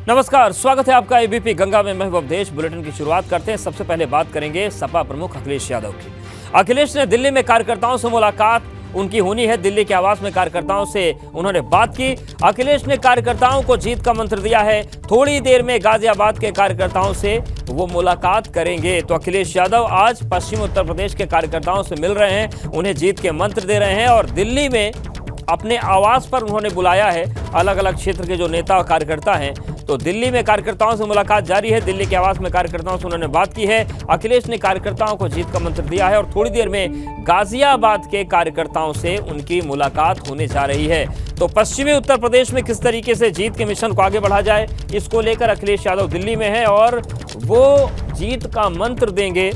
नमस्कार, स्वागत है आपका एबीपी गंगा में। मैं अवधेश। बुलेटिन की शुरुआत करते हैं। सबसे पहले बात करेंगे सपा प्रमुख अखिलेश यादव की। अखिलेश ने दिल्ली में कार्यकर्ताओं से मुलाकात उनकी होनी है। दिल्ली के आवास में कार्यकर्ताओं से उन्होंने बात की। अखिलेश ने कार्यकर्ताओं को जीत का मंत्र दिया है। थोड़ी देर में गाजियाबाद के कार्यकर्ताओं से वो मुलाकात करेंगे। तो अखिलेश यादव आज पश्चिम उत्तर प्रदेश के कार्यकर्ताओं से मिल रहे हैं, उन्हें जीत के मंत्र दे रहे हैं और दिल्ली में अपने आवास पर उन्होंने बुलाया है अलग अलग क्षेत्र के जो नेता और कार्यकर्ता हैं। तो दिल्ली में कार्यकर्ताओं से मुलाकात जारी है। दिल्ली के आवास में कार्यकर्ताओं से उन्होंने बात की है। अखिलेश ने कार्यकर्ताओं को जीत का मंत्र दिया है और थोड़ी देर में गाजियाबाद के कार्यकर्ताओं से उनकी मुलाकात होने जा रही है। तो पश्चिमी उत्तर प्रदेश में किस तरीके से जीत के मिशन को आगे बढ़ा जाए, इसको लेकर अखिलेश यादव दिल्ली में है और वो जीत का मंत्र देंगे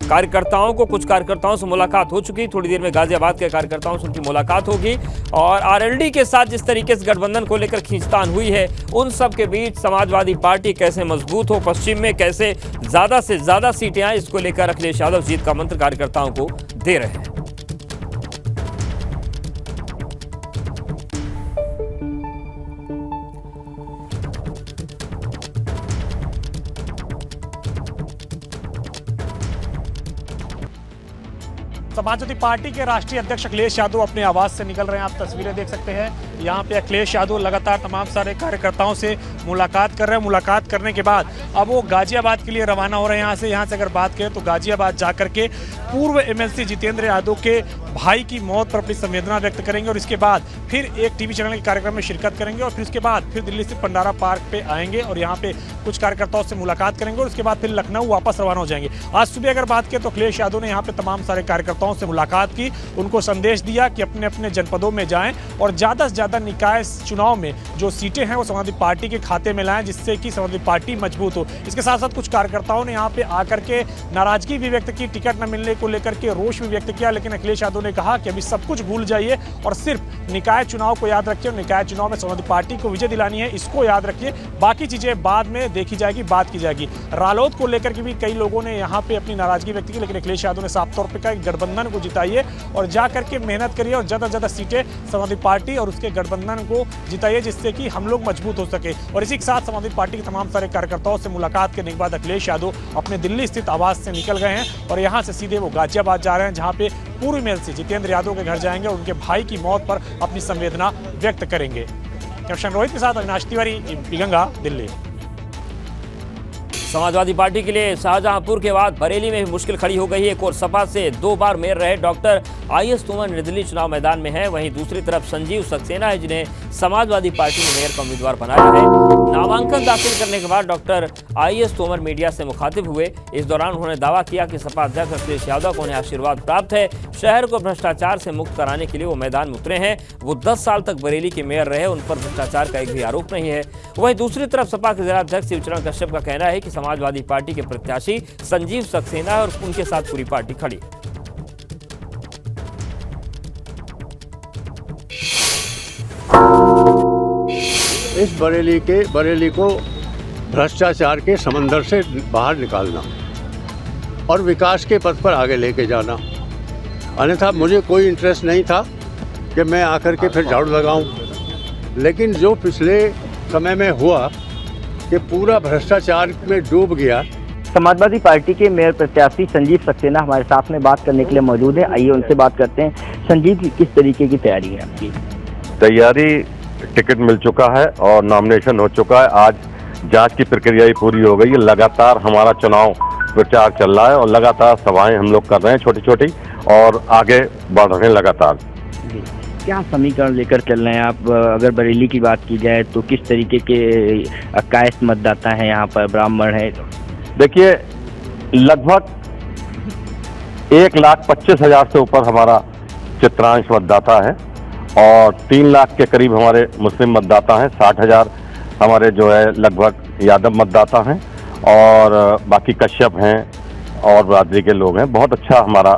कार्यकर्ताओं को। कुछ कार्यकर्ताओं से मुलाकात हो चुकी, थोड़ी देर में गाजियाबाद के कार्यकर्ताओं से उनकी मुलाकात होगी। और आरएलडी के साथ जिस तरीके से गठबंधन को लेकर खींचतान हुई है, उन सब के बीच समाजवादी पार्टी कैसे मजबूत हो, पश्चिम में कैसे ज्यादा से ज्यादा सीटें आए, इसको लेकर अखिलेश यादव जीत का मंत्र कार्यकर्ताओं को दे रहे हैं। समाजवादी पार्टी के राष्ट्रीय अध्यक्ष अखिलेश यादव अपने आवास से निकल रहे हैं। आप तस्वीरें देख सकते हैं। यहाँ पे अखिलेश यादव लगातार तमाम सारे कार्यकर्ताओं से मुलाकात कर रहे हैं। मुलाकात करने के बाद अब वो गाजियाबाद के लिए रवाना हो रहे हैं। यहाँ से अगर बात करें तो गाजियाबाद जाकर के पूर्व एमएलसी जितेंद्र यादव के भाई की मौत पर अपनी संवेदना व्यक्त करेंगे और इसके बाद फिर एक टीवी चैनल के कार्यक्रम में शिरकत करेंगे और फिर उसके बाद फिर दिल्ली से पंडारा पार्क पे आएंगे और यहाँ पे कुछ कार्यकर्ताओं से मुलाकात करेंगे और उसके बाद फिर लखनऊ वापस रवाना हो जाएंगे। आज सुबह अगर बात करें तो अखिलेश यादव ने यहाँ पे तमाम सारे कार्यकर्ताओं से मुलाकात की, उनको संदेश दिया कि अपने अपने जनपदों में जाएं और ज़्यादा से ज़्यादा निकाय चुनाव में जो सीटें हैं वो समाजवादी पार्टी के खाते में लाएं, जिससे कि समाजवादी पार्टी मजबूत हो। इसके साथ साथ कुछ कार्यकर्ताओं ने यहाँ पे आकर के नाराजगी भी व्यक्त की, टिकट न मिलने को लेकर के रोष भी व्यक्त किया, लेकिन अखिलेश यादव ने कहा कि अभी सब कुछ भूल जाइए और सिर्फ निकाय चुनाव को याद रखिए। निकाय चुनाव में समाजवादी पार्टी को विजय दिलानी है, इसको याद रखिए, बाकी चीजें बाद में देखी जाएगी, बात की जाएगी। रालोद को लेकर के भी कई लोगों ने यहाँ पे अपनी नाराजगी व्यक्त की, लेकिन अखिलेश यादव ने साफ तौर पर कहा कि गठबंधन को जिताइए और जा करके मेहनत करिए और ज्यादा से ज्यादा सीटें समाजवादी पार्टी और उसके गठबंधन को जिताइए, जिससे कि हम लोग मजबूत हो सके। और इसी के साथ समाजवादी पार्टी के तमाम सारे कार्यकर्ताओं से मुलाकात करने के बाद अखिलेश यादव अपने दिल्ली स्थित आवास से निकल गए हैं और यहाँ से सीधे वो गाजियाबाद जा रहे हैं, जहाँ पे पूर्व एमएलसी जितेंद्र यादव के घर जाएंगे और उनके भाई की मौत पर अपनी संवेदना व्यक्त करेंगे। कैप्टन रोहित के साथ अविनाश तिवारी, एबीपी गंगा, दिल्ली। समाजवादी पार्टी के लिए शाहजहांपुर के बाद बरेली में भी मुश्किल खड़ी हो गई है। एक और सपा से 2 बार मेयर रहे डॉक्टर आईएस तोमर निर्दलीय चुनाव मैदान में है। वहीं दूसरी तरफ संजीव सक्सेना है, जिन्हें समाजवादी पार्टी ने मेयर का उम्मीदवार बनाया है। नामांकन दाखिल करने के बाद डॉक्टर आईएस तोमर मीडिया से मुखातिब हुए। इस दौरान उन्होंने दावा किया कि सपा अध्यक्ष अखिलेश यादव को उन्हें आशीर्वाद प्राप्त है। शहर को भ्रष्टाचार से मुक्त कराने के लिए वो मैदान में उतरे हैं। वो 10 साल तक बरेली के मेयर रहे, उन पर भ्रष्टाचार का एक भी आरोप नहीं है। वहीं दूसरी तरफ सपा के जिलाध्यक्ष शिवचरण कश्यप का कहना है कि समाजवादी पार्टी के प्रत्याशी संजीव सक्सेना है और उनके साथ पूरी पार्टी खड़ी। इस बरेली को भ्रष्टाचार के समंदर से बाहर निकालना और विकास के पथ पर आगे लेके जाना। अन्यथा मुझे कोई इंटरेस्ट नहीं था कि मैं आकर के फिर झाड़ू लगाऊं, लेकिन जो पिछले समय में हुआ कि पूरा भ्रष्टाचार में डूब गया। समाजवादी पार्टी के मेयर प्रत्याशी संजीव सक्सेना हमारे साथ में बात करने के लिए मौजूद है। आइए उनसे बात करते हैं। संजीव जी, किस तरीके की तैयारी है आपकी? तैयारी, टिकट मिल चुका है और नॉमिनेशन हो चुका है। आज जांच की प्रक्रिया ही पूरी हो गई है। लगातार हमारा चुनाव प्रचार चल रहा है और लगातार सभाएं हम लोग कर रहे हैं छोटी छोटी और आगे बढ़ रहे हैं लगातार। क्या समीकरण लेकर चल रहे हैं आप? अगर बरेली की बात की जाए तो किस तरीके के कायस्थ मतदाता हैं यहाँ पर, ब्राह्मण है? देखिए, लगभग 1,25,000 से ऊपर हमारा चित्रांश मतदाता है और 3 लाख के करीब हमारे मुस्लिम मतदाता हैं। 60,000 हमारे जो है लगभग यादव मतदाता हैं और बाकी कश्यप हैं और बरादरी के लोग हैं। बहुत अच्छा हमारा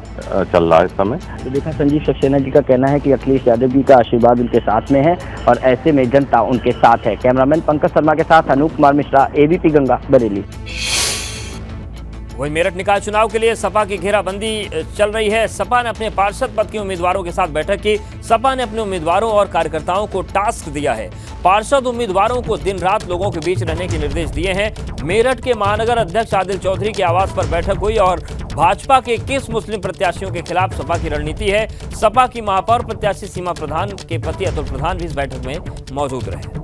चल रहा है इस समय। तो देखा, संजीव सक्सेना जी का कहना है कि अखिलेश यादव जी का आशीर्वाद उनके साथ में है और ऐसे में जनता उनके साथ है। कैमरामैन पंकज शर्मा के साथ अनूप कुमार मिश्रा, एबीपी गंगा, बरेली। वही मेरठ निकाय चुनाव के लिए सपा की घेराबंदी चल रही है। सपा ने अपने पार्षद पद के उम्मीदवारों के साथ बैठक की। सपा ने अपने उम्मीदवारों और कार्यकर्ताओं को टास्क दिया है। पार्षद उम्मीदवारों को दिन रात लोगों के बीच रहने के निर्देश दिए हैं। मेरठ के महानगर अध्यक्ष आदिल चौधरी के आवास पर बैठक हुई और भाजपा के किस मुस्लिम प्रत्याशियों के खिलाफ सपा की रणनीति है। सपा की महापौर प्रत्याशी सीमा प्रधान के पति अतुल प्रधान भी इस बैठक में मौजूद रहे।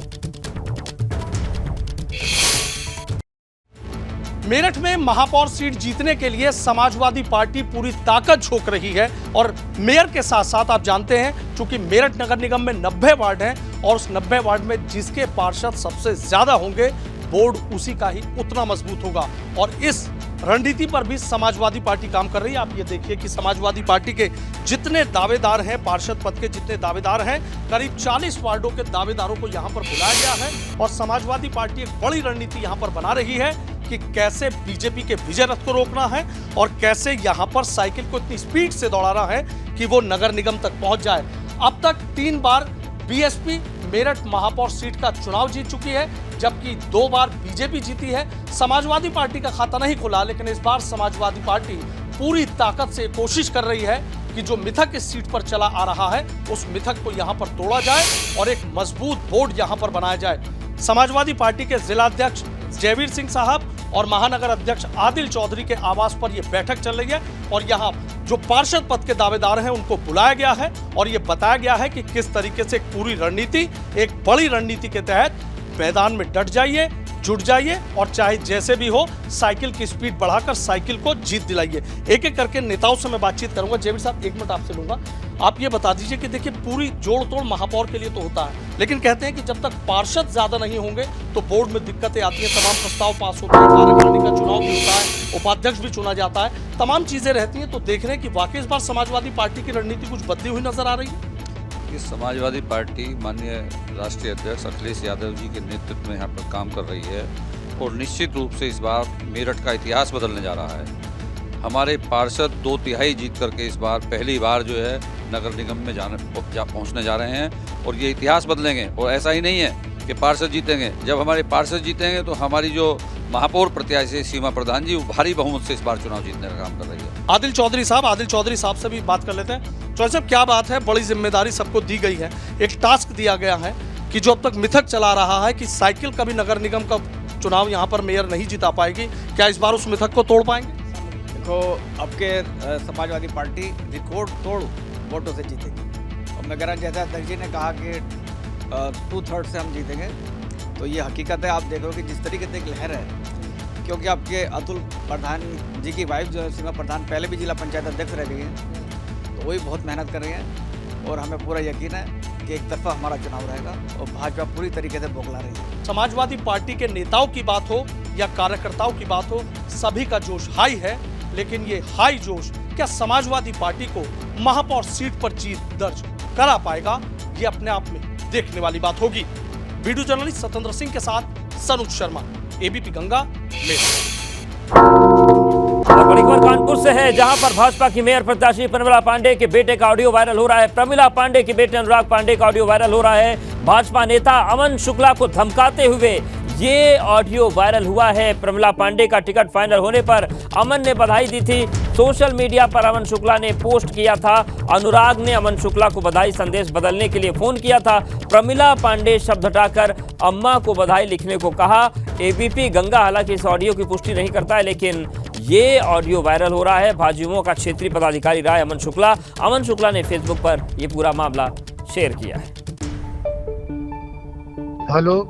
मेरठ में महापौर सीट जीतने के लिए समाजवादी पार्टी पूरी ताकत झोंक रही है और मेयर के साथ साथ आप जानते हैं चूंकि मेरठ नगर निगम में 90 वार्ड हैं और उस 90 वार्ड में जिसके पार्षद सबसे ज्यादा होंगे बोर्ड उसी का ही उतना मजबूत होगा। और इस रणनीति पर भी समाजवादी पार्टी काम कर रही है। आप ये देखिए कि समाजवादी पार्टी के जितने दावेदार हैं, पार्षद पद के जितने दावेदार हैं, करीब 40 वार्डों के दावेदारों को यहां पर बुलाया गया है और समाजवादी पार्टी एक बड़ी रणनीति यहां पर बना रही है कि कैसे बीजेपी के विजय रथ को रोकना है और कैसे यहां पर साइकिल को इतनी स्पीड से दौड़ाना है कि वो नगर निगम तक पहुंच जाए। अब तक 3 बार बीएसपी मेरठ महापौर सीट का चुनाव जीत चुकी है, जबकि 2 बार बीजेपी जीती है। समाजवादी पार्टी का खाता नहीं खुला, लेकिन इस बार समाजवादी पार्टी पूरी ताकत से कोशिश कर रही है कि जो मिथक इस सीट पर चला आ रहा है उस मिथक को यहां पर तोड़ा जाए और एक मजबूत बोर्ड यहां पर बनाया जाए। समाजवादी पार्टी के जिलाध्यक्ष जयवीर सिंह साहब और महानगर अध्यक्ष आदिल चौधरी के आवास पर यह बैठक चल रही है और यहां जो पार्षद पद के दावेदार हैं उनको बुलाया गया है और यह बताया गया है कि किस तरीके से एक पूरी रणनीति, एक बड़ी रणनीति के तहत मैदान में डट जाइए, जुट जाइए और चाहे जैसे भी हो साइकिल की स्पीड बढ़ाकर साइकिल को जीत दिलाइए। एक एक करके नेताओं से मैं बातचीत करूंगा। जयवीर साहब, 1 मिनट आपसे लूंगा। आप ये बता दीजिए कि देखिए पूरी जोड़ तोड़ महापौर के लिए तो होता है, लेकिन कहते हैं कि जब तक पार्षद ज्यादा नहीं होंगे तो बोर्ड में दिक्कतें आती हैं, तमाम प्रस्ताव पास होते हैं, कार्यकारिणी का चुनाव भी होता है, उपाध्यक्ष भी चुना जाता है, तमाम चीजें रहती हैं। तो देख रहे हैं कि वाकई इस बार समाजवादी पार्टी की रणनीति कुछ बदली हुई नजर आ रही है। कि समाजवादी पार्टी माननीय राष्ट्रीय अध्यक्ष अखिलेश यादव जी के नेतृत्व में यहाँ पर काम कर रही है और निश्चित रूप से इस बार मेरठ का इतिहास बदलने जा रहा है। हमारे पार्षद 2/3 जीत करके इस बार पहली बार जो है नगर निगम में पहुँचने जा रहे हैं और ये इतिहास बदलेंगे। और ऐसा ही नहीं है कि पार्षद जीतेंगे, जब हमारे पार्षद जीतेंगे तो हमारी जो महापौर प्रत्याशी सीमा प्रधान जी वो भारी बहुमत से इस बार चुनाव जीतने का काम कर रही है। आदिल चौधरी साहब से भी बात कर लेते हैं। चौधरी साहब, क्या बात है, बड़ी जिम्मेदारी सबको दी गई है, एक टास्क दिया गया है कि जो अब तक मिथक चला रहा है कि साइकिल कभी नगर निगम का चुनाव यहाँ पर मेयर नहीं जिता पाएगी, क्या इस बार उस मिथक को तोड़ पाएंगे? देखो, अब के समाजवादी पार्टी रिकॉर्ड तोड़ वोटों से जीतेगी और मैं जैसा अध्यक्ष जी ने कहा कि 2/3 से हम जीतेंगे, तो ये हकीकत है। आप देखो कि जिस तरीके से एक लहर है, क्योंकि आपके अतुल प्रधान जी की वाइफ जो है सीमा प्रधान पहले भी जिला पंचायत अध्यक्ष रह गई हैं, तो वही बहुत मेहनत कर रही हैं और हमें पूरा यकीन है कि एक तरफा हमारा चुनाव रहेगा और भाजपा पूरी तरीके से बौखला रही है। समाजवादी पार्टी के नेताओं की बात हो या कार्यकर्ताओं की बात हो, सभी का जोश हाई है, लेकिन ये हाई जोश क्या समाजवादी पार्टी को महापौर सीट पर जीत दर्ज करा पाएगा, ये अपने आप में देखने वाली बात होगी। वीडियो जर्नलिस्ट सत्येंद्र सिंह के साथ सनुज शर्मा, एबीपी गंगा, मेरठ। और बड़ी खबर कानपुर से है, जहां पर भाजपा की मेयर प्रत्याशी प्रमिला पांडे के बेटे का ऑडियो वायरल हो रहा है। प्रमिला पांडे के बेटे अनुराग पांडे का ऑडियो वायरल हो रहा है। भाजपा नेता अमन शुक्ला को धमकाते हुए ये ऑडियो वायरल हुआ है। प्रमिला पांडे का टिकट फाइनल होने पर अमन ने बधाई दी थी। सोशल मीडिया पर अमन शुक्ला ने पोस्ट किया था। अनुराग ने अमन शुक्ला को बधाई संदेश बदलने के लिए फोन किया था। प्रमिला पांडे शब्द हटाकर अम्मा को बधाई लिखने को कहा। एबीपी गंगा हालांकि इस ऑडियो की पुष्टि नहीं करता है, लेकिन ये ऑडियो वायरल हो रहा है। भाजयुमो का क्षेत्रीय पदाधिकारी रहा है अमन शुक्ला। अमन शुक्ला ने फेसबुक पर यह पूरा मामला शेयर किया है। हेलो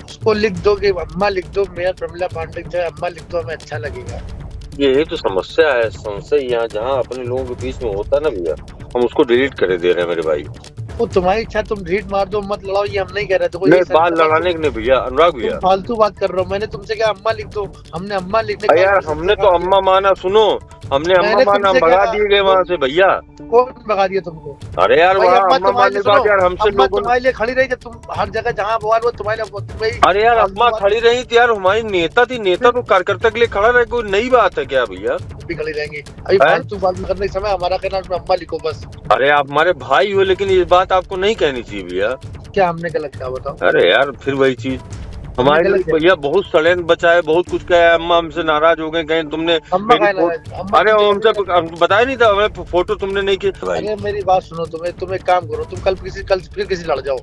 उसको लिख दो कि अम्मा लिख दो, मेयर प्रमिला पांडे चाहे अम्मा लिख दो, हमें अच्छा लगेगा। यही तो समस्या है, संशय यहाँ जहाँ अपने लोगों के बीच में होता ना भैया, हम उसको डिलीट करे दे रहे हैं मेरे भाई। वो तुम्हारी इच्छा, तुम डिलीट मार दो, मत लड़ाओ, ये हम नहीं कह रहे थे। नहीं, बात लड़ाने के नहीं भैया, अनुराग भैया फालतू बात कर रहे हो। मैंने तुमसे क्या अम्मा लिख दो, हमने अम्मा लिखने यार हमने तो अम्मा माना, सुनो हमने अम्मा माना, भगा दिए गए वहाँ से भैया। कौन भगा दिया तुमको? अरे यार वहाँ अम्मा मानने के बाद यार हमसे लोगों तुम्हारे लिए खड़ी रही, तुम हर जगह जहाँ बोल वो तुम्हारे लिए। अरे यार अम्मा खड़ी रही थी यार, हमारी नेता थी, नेता तो कार्यकर्ता के लिए खड़ा रहे, कोई नई बात है क्या भैया? भी खड़ी रहेंगी, अभी फालतू बात करने समय हमारा कहना अम्मा लिखो बस। अरे आप हमारे भाई हो, लेकिन ये बात आपको नहीं कहनी चाहिए भैया। क्या हमने गलत कहा बताओ? अरे यार फिर वही चीज, हमारे लिए भैया बहुत षड्यंत्र बचा है, बहुत कुछ कहा है। अम्मा हमसे नाराज हो गए, कहीं तुमने अरे हमसे बताया नहीं था, हमें फोटो तुमने नहीं की। अरे मेरी बात सुनो, तुम एक काम करो, तुम कल फिर किसी लड़ जाओ,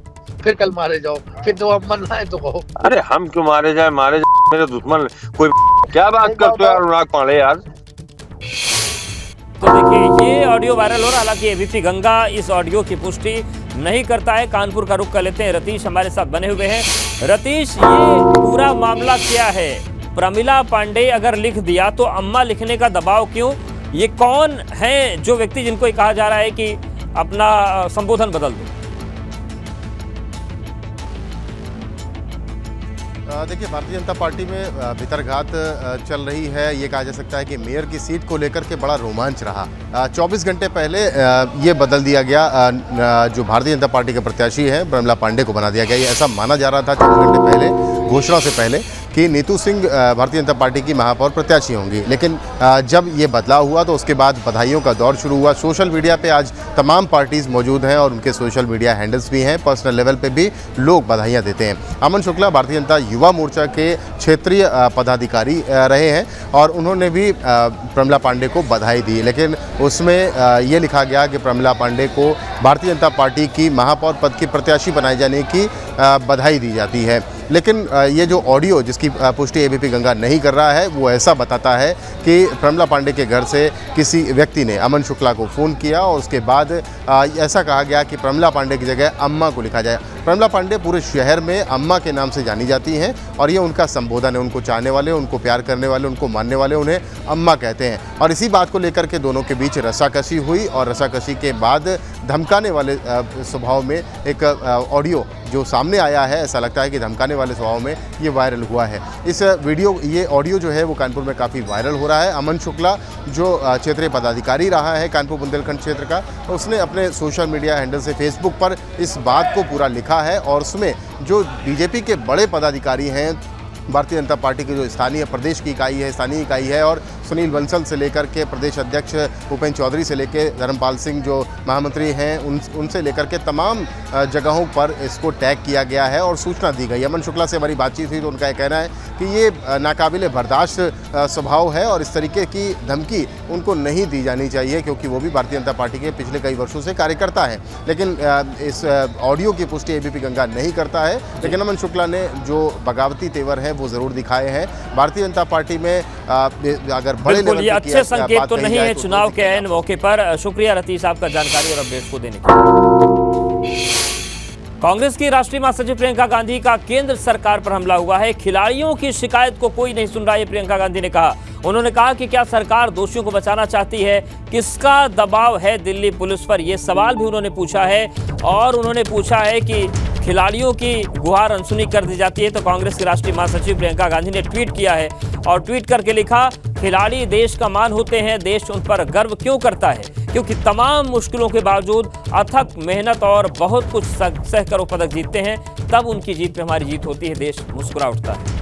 फिर कल मारे जाओ, फिर तो अम्मा ना है तो कहो। अरे हम क्यों मारे जाए, मेरे दुश्मन कोई क्या बात करते हो यार अनुराग पांडे यार। तो देखिए ये ऑडियो वायरल हो रहा, हालांकि एबीपी गंगा इस ऑडियो की पुष्टि नहीं करता है। कानपुर का रुख कर लेते हैं, रतीश हमारे साथ बने हुए हैं। रतीश, ये पूरा मामला क्या है? प्रमिला पांडे अगर लिख दिया तो अम्मा लिखने का दबाव क्यों? ये कौन है जो व्यक्ति जिनको ये कहा जा रहा है कि अपना संबोधन बदल दो? देखिए, भारतीय जनता पार्टी में भितरघात चल रही है। ये कहा जा सकता है कि मेयर की सीट को लेकर के बड़ा रोमांच रहा। 24 घंटे पहले ये बदल दिया गया, जो भारतीय जनता पार्टी के प्रत्याशी हैं प्रमिला पांडे को बना दिया गया। ये ऐसा माना जा रहा था 24 घंटे पहले, घोषणा से पहले, कि नीतू सिंह भारतीय जनता पार्टी की महापौर प्रत्याशी होंगी। लेकिन जब ये बदलाव हुआ तो उसके बाद बधाइयों का दौर शुरू हुआ। सोशल मीडिया पे आज तमाम पार्टीज़ मौजूद हैं और उनके सोशल मीडिया हैंडल्स भी हैं। पर्सनल लेवल पे भी लोग बधाइयाँ देते हैं। अमन शुक्ला भारतीय जनता युवा मोर्चा के क्षेत्रीय पदाधिकारी रहे हैं और उन्होंने भी प्रमिला पांडे को बधाई दी। लेकिन उसमें ये लिखा गया कि प्रमिला पांडे को भारतीय जनता पार्टी की महापौर पद की प्रत्याशी बनाए जाने की बधाई दी जाती है। लेकिन ये जो ऑडियो जिसकी पुष्टि एबीपी गंगा नहीं कर रहा है, वो ऐसा बताता है कि प्रमिला पांडे के घर से किसी व्यक्ति ने अमन शुक्ला को फ़ोन किया और उसके बाद ऐसा कहा गया कि प्रमिला पांडे की जगह अम्मा को लिखा जाए। प्रमिला पांडे पूरे शहर में अम्मा के नाम से जानी जाती हैं और ये उनका संबोधन है। उनको चाहने वाले, उनको प्यार करने वाले, उनको मानने वाले उन्हें अम्मा कहते हैं। और इसी बात को लेकर के दोनों के बीच रस्साकसी हुई और रस्साकसी के बाद धमकाने वाले स्वभाव में एक ऑडियो जो सामने आया है, ऐसा लगता है कि धमकाने वाले स्वभाव में ये वायरल हुआ है। इस वीडियो, ये ऑडियो जो है वो कानपुर में काफ़ी वायरल हो रहा है। अमन शुक्ला जो क्षेत्रीय पदाधिकारी रहा है कानपुर बुंदेलखंड क्षेत्र का, उसने अपने सोशल मीडिया हैंडल से फेसबुक पर इस बात को पूरा लिखा है और उसमें जो बीजेपी के बड़े पदाधिकारी हैं, भारतीय जनता पार्टी की जो स्थानीय प्रदेश की इकाई है, स्थानीय इकाई है, और सुनील बंसल से लेकर के प्रदेश अध्यक्ष भूपेंद्र चौधरी से लेकर धर्मपाल सिंह जो महामंत्री हैं, उनसे लेकर के तमाम जगहों पर इसको टैग किया गया है और सूचना दी गई। अमन शुक्ला से हमारी बातचीत हुई तो उनका ये कहना है कि ये नाकाबिले बर्दाश्त स्वभाव है और इस तरीके की धमकी उनको नहीं दी जानी चाहिए, क्योंकि वो भी भारतीय जनता पार्टी के पिछले कई वर्षों से कार्यकर्ता हैं। लेकिन इस ऑडियो की पुष्टि एबीपी गंगा नहीं करता है। लेकिन अमन शुक्ला ने जो बगावती तेवर है वो ज़रूर दिखाए हैं। भारतीय जनता पार्टी में अगर बड़े बिल्कुल, ये अच्छे संकेत तो नहीं है चुनाव के ऐन मौके पर। शुक्रिया रतीश आपका जानकारी और अपडेट्स को देने के लिए। कांग्रेस की राष्ट्रीय महासचिव प्रियंका गांधी का केंद्र सरकार पर हमला हुआ है। खिलाड़ियों की शिकायत को कोई नहीं सुन रहा है, प्रियंका गांधी ने कहा। उन्होंने कहा कि क्या सरकार दोषियों को बचाना चाहती है? किसका दबाव है दिल्ली पुलिस पर? यह सवाल भी उन्होंने पूछा है और उन्होंने पूछा है कि खिलाड़ियों की गुहार अनसुनी कर दी जाती है। तो कांग्रेस की राष्ट्रीय महासचिव प्रियंका गांधी ने ट्वीट किया है और ट्वीट करके लिखा, खिलाड़ी देश का मान होते हैं, देश उन पर गर्व क्यों करता है? क्योंकि तमाम मुश्किलों के बावजूद अथक मेहनत और बहुत कुछ सहकर वो पदक जीतते हैं, तब उनकी जीत में हमारी जीत होती है, देश मुस्कुरा उठता है।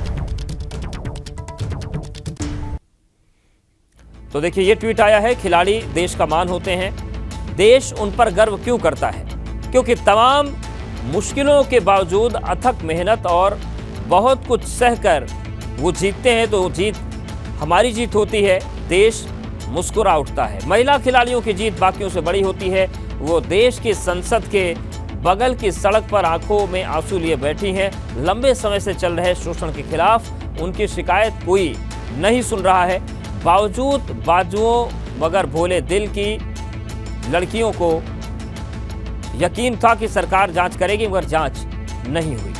तो देखिए ये ट्वीट आया है, खिलाड़ी देश का मान होते हैं, देश उन पर गर्व क्यों करता है? क्योंकि तमाम मुश्किलों के बावजूद अथक मेहनत और बहुत कुछ सहकर वो जीतते हैं, तो जीत हमारी जीत होती है, देश मुस्कुरा उठता है। महिला खिलाड़ियों की जीत बाकियों से बड़ी होती है। वो देश की संसद के बगल की सड़क पर आंखों में आंसू लिए बैठी हैं। लंबे समय से चल रहे शोषण के खिलाफ उनकी शिकायत कोई नहीं सुन रहा है। बावजूद बाजुओं मगर भोले दिल की लड़कियों को यकीन था कि सरकार जांच करेगी, मगर जांच नहीं हुई।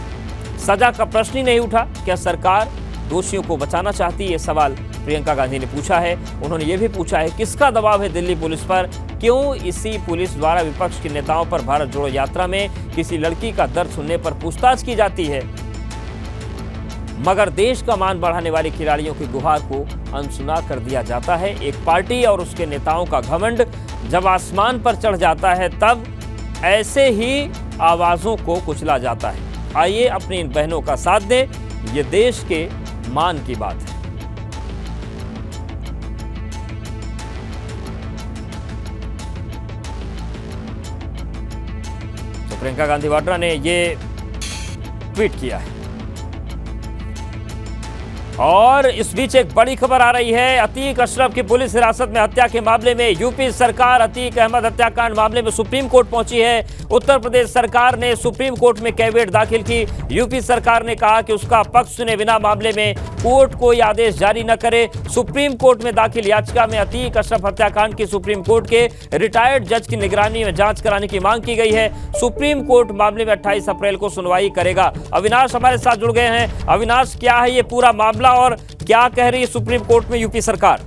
सजा का प्रश्न ही नहीं उठा। क्या सरकार दोषियों को बचाना चाहती है? ये सवाल प्रियंका गांधी ने पूछा है। उन्होंने ये भी पूछा है किसका दबाव है दिल्ली पुलिस पर? क्यों इसी पुलिस द्वारा विपक्ष के नेताओं पर भारत जोड़ो यात्रा में किसी लड़की का दर्द सुनने पर पूछताछ की जाती है, मगर देश का मान बढ़ाने वाली खिलाड़ियों की गुहार को अनसुना कर दिया जाता है? एक पार्टी और उसके नेताओं का घमंड जब आसमान पर चढ़ जाता है, तब ऐसे ही आवाजों को कुचला जाता है। आइए अपनी इन बहनों का साथ दें, ये देश के मान की बात है। तो प्रियंका गांधी वाड्रा ने ये ट्वीट किया है। और इस बीच एक बड़ी खबर आ रही है। अतीक अशरफ की पुलिस हिरासत में हत्या के मामले में यूपी सरकार अतीक अहमद हत्याकांड मामले में सुप्रीम कोर्ट पहुंची है। उत्तर प्रदेश सरकार ने सुप्रीम कोर्ट में कैविएट दाखिल की। यूपी सरकार ने कहा कि उसका पक्ष सुने बिना मामले में कोर्ट कोई आदेश जारी न करे। सुप्रीम कोर्ट में दाखिल याचिका में अतीक अशरफ हत्याकांड की सुप्रीम कोर्ट के रिटायर्ड जज की निगरानी में जांच कराने की मांग की गई है। सुप्रीम कोर्ट मामले में 28 अप्रैल को सुनवाई करेगा। अविनाश हमारे साथ जुड़ गए हैं। अविनाश, क्या है ये पूरा मामला और क्या कह रही है सुप्रीम कोर्ट में यूपी सरकार?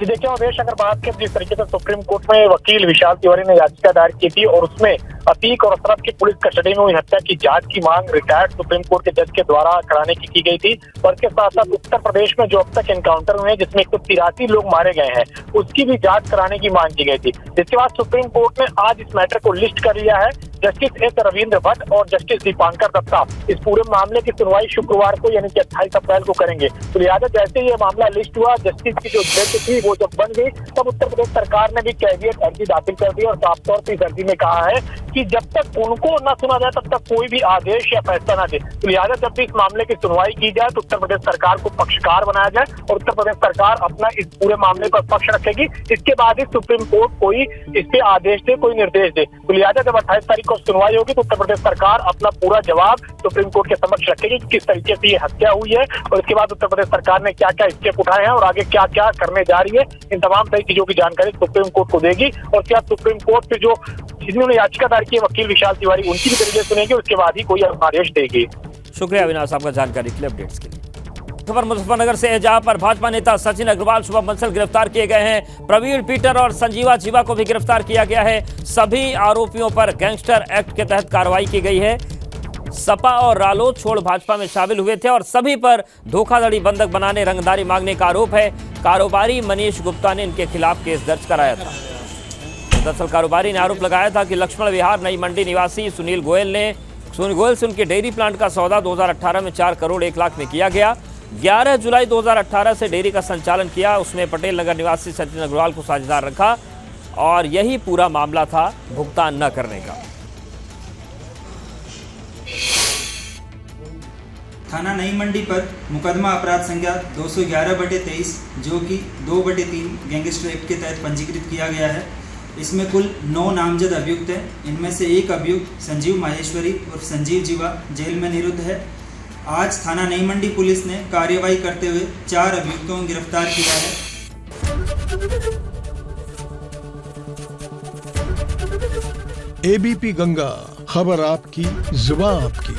देखिए अवेश, अगर बात करें जिस तरीके से सुप्रीम कोर्ट में वकील विशाल तिवारी ने याचिका दायर की थी और उसमें अतीक और अशरफ की पुलिस कस्टडी में हुई हत्या की जांच की मांग रिटायर्ड सुप्रीम कोर्ट के जज के द्वारा कराने की गई थी। और इसके साथ साथ उत्तर प्रदेश में जो अब तक एनकाउंटर हुए हैं जिसमें 183 लोग मारे गए हैं उसकी भी जांच कराने की मांग की गई थी। जिसके बाद सुप्रीम कोर्ट ने आज इस मैटर को लिस्ट कर लिया है। जस्टिस एस रविंद्र भट्ट और जस्टिस दीपांकर दत्ता इस पूरे मामले की सुनवाई शुक्रवार को यानी कि 28 अप्रैल को करेंगे। तो लिहाजा जैसे ये मामला लिस्ट हुआ, जस्टिस की जो जज थी वो जब बन गई, तब उत्तर प्रदेश सरकार ने भी कैविएट अर्जी दाखिल कर दी और साफ तौर पर इस अर्जी में कहा है कि जब तक उनको न सुना जाए तब तक कोई भी आदेश या फैसला न दे। तो लिहाजा जब भी इस मामले की सुनवाई की जाए तो उत्तर प्रदेश सरकार को पक्षकार बनाया जाए और उत्तर प्रदेश सरकार अपना इस पूरे मामले पर पक्ष रखेगी। इसके बाद ही सुप्रीम कोर्ट कोई इस पे आदेश दे, कोई निर्देश दे। तो लिहाजा जब 28 तारीख को सुनवाई होगी तो उत्तर प्रदेश सरकार अपना पूरा जवाब सुप्रीम कोर्ट के समक्ष रखेगी कि किस तरीके से ये हत्या हुई है और इसके बाद उत्तर प्रदेश सरकार ने क्या क्या स्टेप उठाए हैं और आगे क्या क्या करने जा रही है। इन तमाम सही चीजों की जानकारी सुप्रीम कोर्ट को देगी और क्या सुप्रीम कोर्ट से जो जिन्होंने याचिका दायर की है वकील विशाल तिवारी, उनकी भी तरीके सुनेगी, उसके बाद ही कोई आदेश देगी। शुक्रिया अविनाश आपका जानकारी के लिए, अपडेट्स के लिए। खबर मुजफ्फरनगर से है जहां पर भाजपा नेता सचिन अग्रवाल, शुभम बंसल गिरफ्तार किए गए हैं। प्रवीण पीटर और संजीवा जीवा को भी गिरफ्तार किया गया है। सभी आरोपियों पर गैंगस्टर एक्ट के तहत कार्रवाई की गई है। सपा और रालोद छोड़ भाजपा में शामिल हुए थे और सभी पर धोखाधड़ी, बंधक बनाने, रंगदारी मांगने का आरोप है। कारोबारी मनीष गुप्ता ने इनके खिलाफ केस दर्ज कराया था। दरअसल कारोबारी ने आरोप लगाया था कि लक्ष्मण विहार नई मंडी निवासी सुनील गोयल से उनके डेयरी प्लांट का सौदा 2018 में 4 करोड़ 1 लाख में किया गया। 11 जुलाई 2018 से डेयरी का संचालन किया। उसमें पटेल नगर निवासी सचिन अग्रवाल को साझेदार रखा और यही पूरा मामला था भुगतान न करने का। थाना नई मंडी पर मुकदमा अपराध संख्या 211/23 जो कि 2/3 गैंगस्टर एक्ट के तहत पंजीकृत किया गया है। इसमें कुल 9 नामजद अभियुक्त हैं। इनमें से एक अभियुक्त संजीव माहेश्वरी और संजीव जीवा जेल में निरुद्ध है। आज थाना नई मंडी पुलिस ने कार्रवाई करते हुए 4 अभियुक्तों को गिरफ्तार किया है। एबीपी गंगा, खबर आपकी, जुबान आपकी।